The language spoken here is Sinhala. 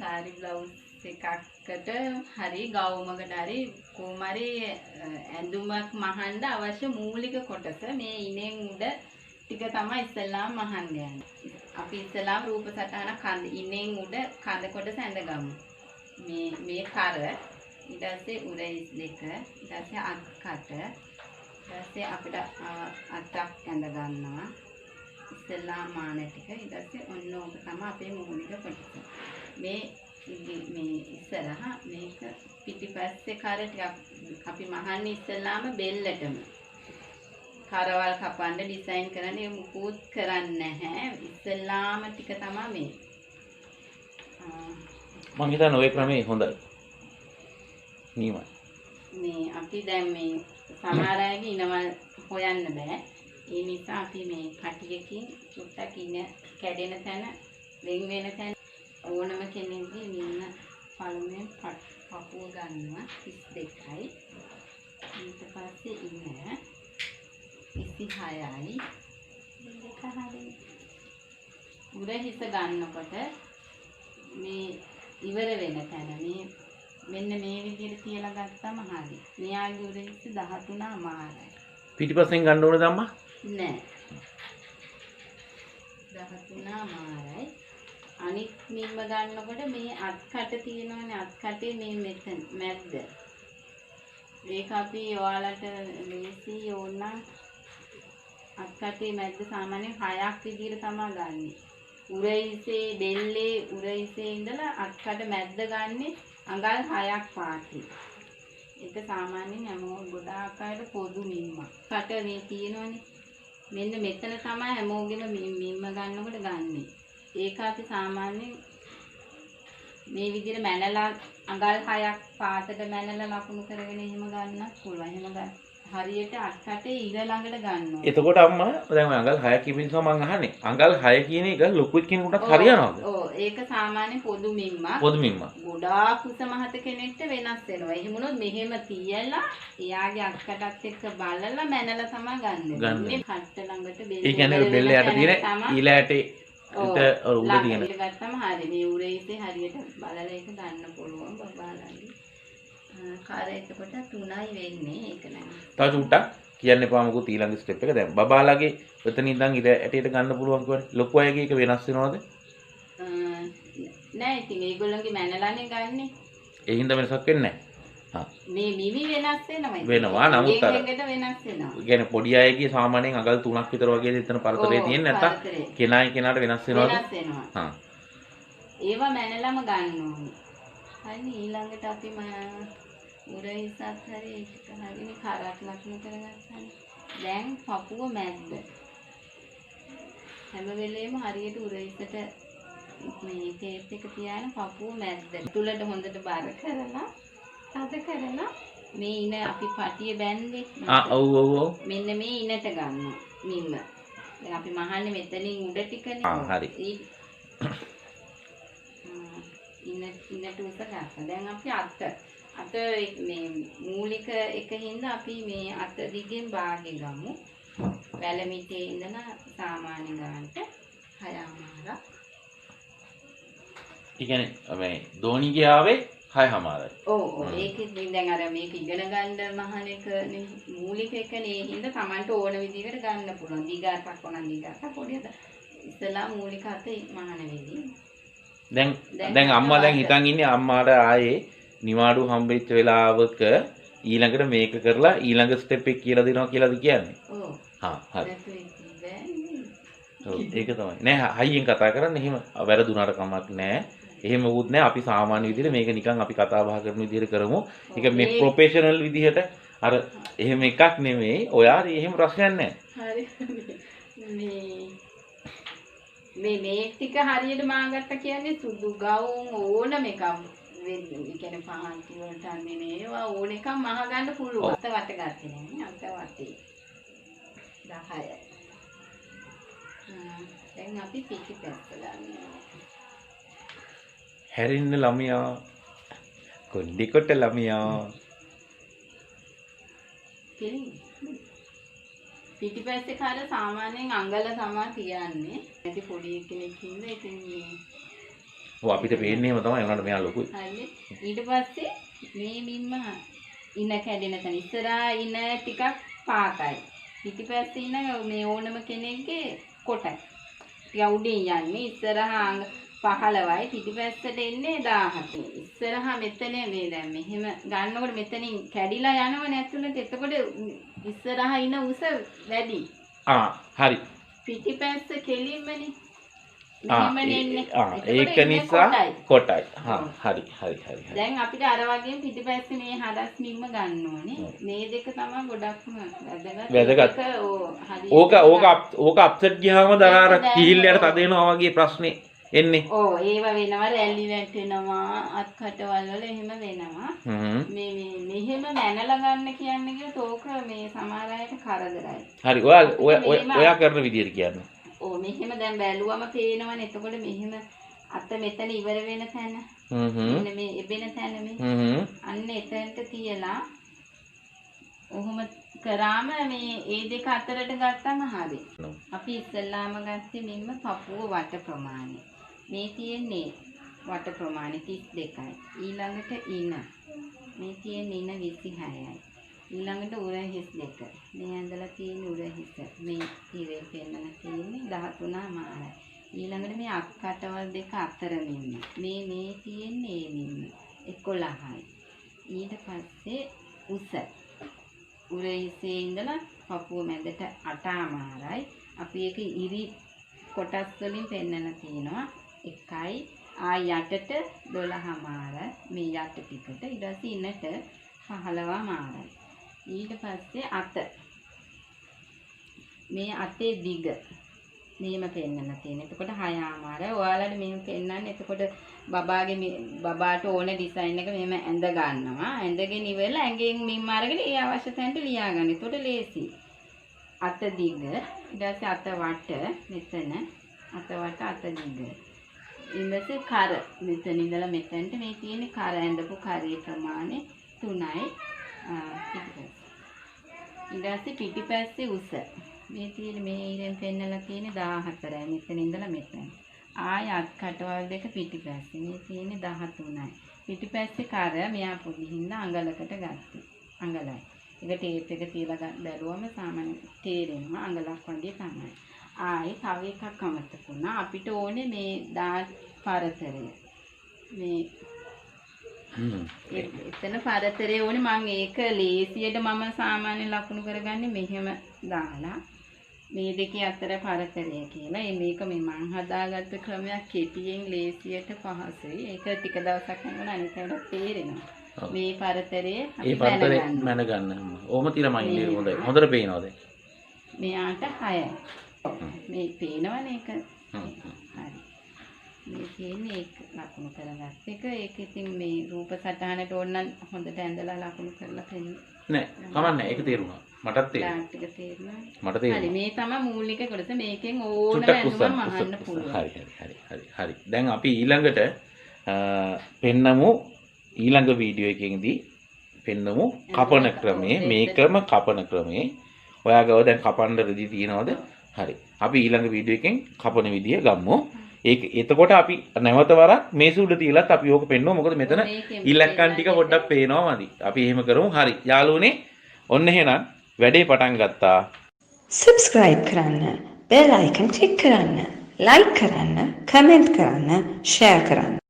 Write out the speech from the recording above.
සාරි බ්ලවුස් එකකට හරි ගවුමකට හරි කොහොමරි ඇඳුමක් මහන්න අවශ්‍ය මූලික කොටස මේ ඉනෙන් උඩ ටික තමයි ඉස්සෙල්ලාම මහන්න යන්නේ. අපි ඉස්සෙල්ලාම රූප සටහන කඳ ඉනෙන් උඩ කඳ කොටස ඇඳගමු. මේ කර ඊට පස්සේ උරහිස් දෙක ඊට පස්සේ අත්කට ඊට පස්සේ අපිට අතක් ඇඳ ගන්නවා. ඉස්සෙල්ලාම මාන ටික ඊට පස්සේ ඔන්න ඕක තමයි අපේ මූලික කොටස. මේ ඉස්සරහ මේක පිටිපස්සේ කර ටිකක් අපි මහන්නේ ඉස්සෙල්ලාම බෙල්ලටම කරවල් කපන්න ඩිසයින් කරන්නේ මුකුත් කරන්නේ නැහැ. ඉස්සෙල්ලාම ටික තමයි මේ. මම හිතන්නේ ඔය ක්‍රමේ හොඳයි. නියමයි. මේ අපි දැන් මේ සමහර අයගේ ඉනවල් හොයන්න බෑ. ඒ නිසා අපි මේ කටියකින් චුට්ටක් ඉන කැඩෙන තැන වෙන් වෙන තැන ඕනම කෙනෙක්ගේ මෙන්න පළමුවෙන් පපුව ගන්නවා 32යි. ඊට පස්සේ ඉන්න 26යි. දෙක හරියි. උරහිස ගන්නකොට මේ ඉවර වෙන තැන මේ මෙන්න මේ විදිහට තියලා ගත්තම හරි. මෙයාගේ උරහිස 13මාරයි. පිටිපස්සෙන් ගන්න ඕනද අම්මා? නෑ. 13මාරයි. අනිත් මිම්ම ගන්නකොට මේ අත්කට තියෙනවනේ අත්කටේ මේ මෙතන මැද්ද. මේක අපි ඔයාලට ලේසි ඕනනම් අත්කටේ මැද්ද සාමාන්‍යයෙන් 6ක් විදිහට තමයි ගන්නෙ. උරහිසේ බෙල්ලේ උරහිසේ ඉඳලා අත්කට මැද්ද ගන්නෙ අඟල් 6ක් පාටි. ඒක සාමාන්‍යයෙන් හැමෝම ගොඩාක් අයට පොදු මිම්මක්. කට මේ තියෙනවනේ. මෙන්න මෙතන තමයි හැමෝගෙම මිම්ම ගන්නකොට ගන්නෙ. ඒක අපි සාමාන්‍යයෙන් මේ විදිහට මැනලා අඟල් 6ක් පාටට මැනලා ලකුණු කරගෙන එහෙම ගන්නත් පුළුවන්. එහෙම ගන්න. හරියට අත්කටේ ඉර ළඟට ගන්නවා. එතකොට අම්මා දැන් ඔය අඟල් 6 කියන නිසා මම අහන්නේ. අඟල් 6 කියන එක ලොකුත් කෙනෙකුට හරියනවද? ඔව් ඒක සාමාන්‍ය පොදු මිම්මක්. පොදු මිම්ම. ගොඩාක් උස මහත කෙනෙක්ට වෙනස් වෙනවා. එහෙම වුණොත් මෙහෙම තියලා එයාගේ අත්කටත් එක්ක බලලා මැනලා තමයි ගන්න. මේ කට්ට ළඟට බෙල්ල. ඒ කියන්නේ බෙල්ල යට තියෙන ඊළෑටේ උඩ තියෙන. ඒක ගත්තම හරි. මේ උරහිසේ හරියට බලලා ඒක ගන්න පුළුවන් බබාලගේ. කාර එතකොට 3යි වෙන්නේ ඒක නෑ. තව චුට්ටක් කියන්න එපා මොකද ඊළඟ ස්ටෙප් එක දැන් බබාලගේ එතන ඉඳන් ඉර ඇටයට ගන්න පුළුවන් කියන්නේ ලොකු අයගේ එක වෙනස් වෙනවද? නෑ ඉතින් ඒගොල්ලන්ගේ මැනලානේ ගන්නෙ. ඒ හින්දා වෙනසක් වෙන්නේ නැහැ. මේ මිවි වෙනස් වෙනවා. වෙනවා නමුත් අර එකකට වෙනස් වෙනවා. කියන්නේ පොඩි අයගේ සාමාන්‍යයෙන් අඟල් 3ක් විතර වගේ එතන පරතරේ තියෙන නැත්තම් කෙනායි කෙනාට වෙනස් වෙනවද? වෙනස් වෙනවා. හා. ඒවා මැනලම ගන්න ඕනේ. හරි ඊළඟට අපි උරහිසත් හරි ඒක හරිනේ කරක් ලක්ෂණ කරගත්තානේ. දැන් පපුව මැද්ද. හැම වෙලේම හරියට උරහිසට මේ ටේප් එක තියාගෙන පපුව මැද්ද. තුලට හොඳට බර කරලා තද කරලා මේ ඉන අපි පටිය බැන්දේ. ඔව්. මෙන්න මේ ඉනට ගන්නවා මිම්ම. දැන් අපි මහන්නේ මෙතනින් උඩ ටිකනේ. හරි. ඉනට උස ගත්තා. දැන් අපි අත මේ මූලික එකින්ද අපි මේ අත දිගෙන් භාගෙ ගමු. වැලමිටේ ඉඳලා සාමාන්‍ය ගන්නට 6මාරක්. ඒ කියන්නේ මේ දෝණිගේ ආවේ 6මාරයි. ඔව් ඒකෙත් දැන් අර මේක ඉගෙන ගන්න මහන එක මූලික එකනේ. ඒ හින්දා Tamanට ඕන විදිහකට ගන්න පුළුවන්. දිගාටක් ඕන දිගාට පොඩියද ඉස්සලා මූලික අත මහන වෙදී. දැන් අම්මා දැන් හිතන් ඉන්නේ අම්මාට ආයේ නිවාඩු හම්බෙච්ච වෙලාවක ඊළඟට මේක කරලා ඊළඟ ස්ටෙප් එක කියලා දෙනවා කියලාද කියන්නේ? ඔව්. හරි. ඔව් ඒක තමයි. නෑ හයියෙන් කතා කරන්න එහෙම වැරදුනාට කමක් නෑ. එහෙම වුත් නෑ අපි සාමාන්‍ය විදිහට මේක නිකන් අපි කතා බහ කරන විදිහට කරමු. ඒක මේ ප්‍රොෆෙෂනල් විදිහට අර එහෙම එකක් නෙමෙයි. ඔයා එහෙම ප්‍රශ්නයක් නෑ. හරි. මේ ටික හරියට මාගත්ත කියන්නේ සුදු ගවුම් ඕනම එකක්. ඒ කියන්නේ පහන්ති වලට අන්නේ නේවා ඕන එකක් මහ ගන්න පුළුවන්. අත වට ගත්තේ නෑ. අත වටේ 10යි. දැන් අපි පිටිපැත්ත ගන්නවා. හැරින්න ළමයා කොණ්ඩේ කොට ළමයා පිටිපස්සේ කාර සාමාන්‍යයෙන් අඟල තමයි කියන්නේ. නැති පොඩි කෙනෙක් ඉන්න ඉතින් මේ ඔව් අපිට පේන්නේ එහෙම තමයි. උනාට මෙයා ලොකුයි. හරි. ඊට පස්සේ මේ මිම්ම ඉන කැඩෙන තැන ඉස්සරහා ඉන ටිකක් පාටයි. පිටිපස්සේ ඉන මේ ඕනම කෙනෙක්ගේ කොටයි. ටික උඩින් යන්නේ ඉස්සරහා 15යි පිටිපස්සට එන්නේ 17. ඉස්සරහා මෙතන මේ දැන් මෙහෙම ගන්නකොට මෙතනින් කැඩිලා යනවනේ ඇතුළට. එතකොට ඉස්සරහා ඉන උස වැඩි. හරි. පිටිපස්ස කෙලින්මනේ. මෙහෙමනේ එන්නේ. ඒක නිසා කොටයි. හරි. දැන් අපිට අර වගේම පිටිපස්සේ මේ හරස් මිම්ම ගන්න ඕනේ. මේ දෙක තමයි ගොඩක්ම වැදගත්. ඕක අප්සෙට් ගියාම දරාර කිහිල්ලයට තද වෙනවා වගේ ප්‍රශ්නේ එන්නේ. ඔව් ඒව වෙනවා රැලි වැටෙනවා අත්කටවල් වල එහෙම වෙනවා. මේ මෙහෙම මැනලා ගන්න කියන්නේ කිව්වොත් ඕක මේ සමහර අයට කරදරයි. හරි ඔයා කරන විදියට කියන්නේ. ඔව් මෙහෙම දැන් බැලුවම පේනවනේ. එතකොට මෙහෙම අත මෙතන ඉවර වෙන තැන. මෙන්න මේ එබෙන තැන මේ. අන්න එතනට තියලා ඔහොම කරාම මේ ඒ දෙක අතරට ගත්තම හරි. අපි ඉස්සල්ලාම ගත්තේ මෙන්න පපුව වට ප්‍රමාණය. මේ තියෙන්නේ වට ප්‍රමාණය 32යි. ඊළඟට ඉන. මේ තියෙන්නේ ඉන 26යි. ඊළඟට උරහිස් දෙක. මේ ඇඳලා තියෙන උරහිස. මේ ඉරේ පෙන්නන තියෙන්නේ 13මාරයි. ඊළඟට මේ අක්කටවල් දෙක අතර මෙන්න. මේ තියෙන්නේ මෙන්න 11යි. ඊට පස්සේ උස. උරහිසේ ඉඳලා පපුව මැදට 8මාරයි. අපි ඒක ඉරි කොටස් වලින් පෙන්නන තියෙනවා. 1යි. යටට 12මාර. මේ යට ටිකට ඊට පස්සේ ඉන්නට 15මාරයි. ඊට පස්සේ අත මේ අතේ දිග මෙහෙම පෙන්නන්න තියෙන. එතකොට 6මාරයි. ඔයාලට මෙහෙම පෙන්නන්න. එතකොට බබාට ඕන ඩිසයින් එක මෙහෙම ඇඳ ගන්නවා. ඇඳගෙන ඉවරලා ඇඟෙන් මිම් අරගෙන ඒ අවශ්‍ය තැනට ලියා ගන්න. එතකොට ලේසි. අත දිග ඊට පස්සේ අත වට මෙතන අත වට අත දිග. ඊමසේ කර මෙතන ඉඳලා මෙතනට මේ තියෙන කර ඇඳපු කරේ ප්‍රමාණය 3යි. ඊට පිටිපස්සේ උස මේ තියෙන මේ ඉරෙන් පෙන්නලා තියෙන 14යි. මෙතන ඉඳලා මෙතන. අත් කටවල් දෙක පිටිපස්සේ මේ තියෙන්නේ 13යි. පිටිපස්සේ කර මෙයා පොඩි හින්දා අඟලකට ගත්තා. අඟලයි. ඒක ටේප් එක තියලා බැලුවම සාමාන්‍ය තේරෙනවා අඟලක් වගේ තමයි. තව එකක් අමතක වුණා. අපිට ඕනේ මේ පරතරය. මේ එතන පරතරය ඕනේ. මම ඒක ලේසියට මම සාමාන්‍ය ලකුණු කරගන්නේ මෙහෙම දාලා මේ දෙකේ අතර පරතරය කියලා. මේක මේ මං හදාගත්ත ක්‍රමයක් කෙටියෙන් ලේසියට පහසුයි. ඒක ටික දවසක් යනකොට අනිත් ඒවාට තේරෙනවා. මේ පරතරය අපි මැන ගන්න. ඕම තියලා මම ඉන්නේ හොඳයි. හොඳට පේනවද? මෙයාට 6යි. මේ පේනවනේ ඒක. හරි. මේ තියෙන්නේ ඒක ලකුණු කරගත්ත එක. ඒක ඉතින් මේ රූප සටහනට ඕන නම් හොඳට ඇඳලා ලකුණු කරලා පෙන්නන්න. නෑ කමන්නේ. ඒක තේරුණා. මටත් තේරුණා. ටික තේරුණා. මට තේරුණා. හරි මේ තමයි මූලික කොටස. මේකෙන් ඕනම ඇඳුමක් මහන්න පුළුවන්. හරි. දැන් අපි ඊළඟට පෙන්නමු ඊළඟ වීඩියෝ එකකින්දී පෙන්නමු කපන ක්‍රමයේ. මේකම කපන ක්‍රමයේ. ඔයා ගාව දැන් කපන්න රෙදි තියනවද? හරි. අපි ඊළඟ වීඩියෝ එකෙන් කපන විදිය ගමු. එතකොට අපි නැවත වරක් මේස උඩ තියලත් අපි ඕක පෙන්නුවා. මොකද මෙතන ඉලක්කම් ටික පොඩ්ඩක් පේනවා මදි. අපි එහෙම කරමු. හරි. යාළුවනේ ඔන්න එහෙනම් වැඩේ පටන් ගත්තා. subscribe කරන්න, bell icon click කරන්න, like කරන්න, comment කරන්න, share කරන්න.